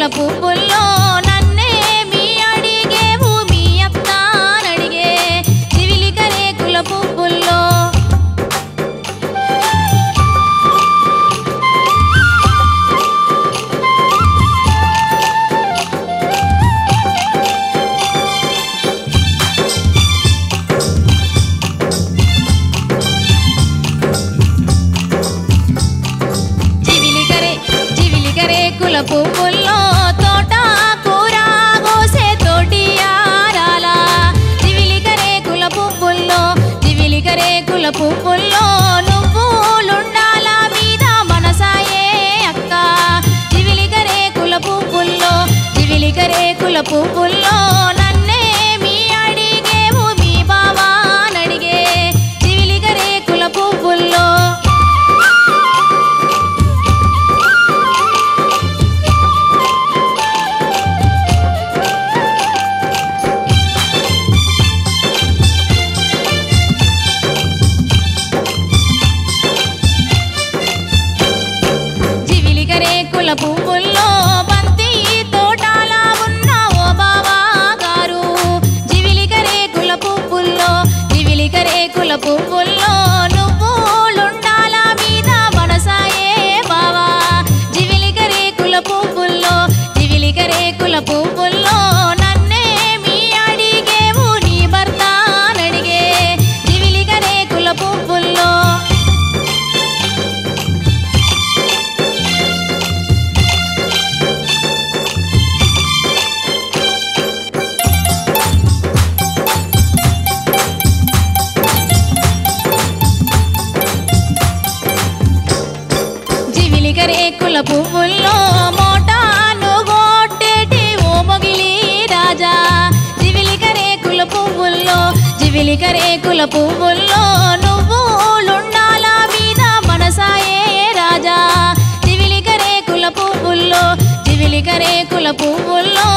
రేకుల పువ్వుల్లో నన్నేమి అడిగేవు మీ అత్తానడిగే జివిలిక రేకుల పువ్వుల్లో రేకుల పువ్వుల్లో తోట కూర కోసే తోటియారాల జివిలిక రేకుల పువ్వుల్లో జివిలిక రేకుల పువ్వుల్లో నువ్వులుండాల మీద మనసాయే అక్క జివిలిక రేకుల పువ్వుల్లో జివిలిక రేకుల పువ్వుల్లో నన్నేమి అడిగేవు మీ బావానడిగే జివిలిక రేకుల పువ్వుల్లో రేకుల పువ్వుల్లో బంతి తోటాల ఉన్న ఓ బావా గారు జివిలిక రేకుల పువ్వుల్లో జివిలిక రేకుల పువ్వుల్లో నువ్వులుండాల మీద మనసాయే బావా జివిలిక రేకుల పువ్వుల్లో జివిలిక రేకుల పువ్వుల్లో నన్నేమి అడిగేవు నీ భర్తనడిగే జివిలిక రేకుల పువ్వుల్లో రేకుల పువ్వుల్లో మోటాను గొట్టేటి ఓ మొగిలి రాజా జివిలిక రేకుల పువ్వుల్లో జివిలిక రేకుల పువ్వుల్లో నువ్వులుండాల మీద మనసాయే రాజా జివిలిక రేకుల పువ్వుల్లో జివిలిక రేకుల పువ్వుల్లో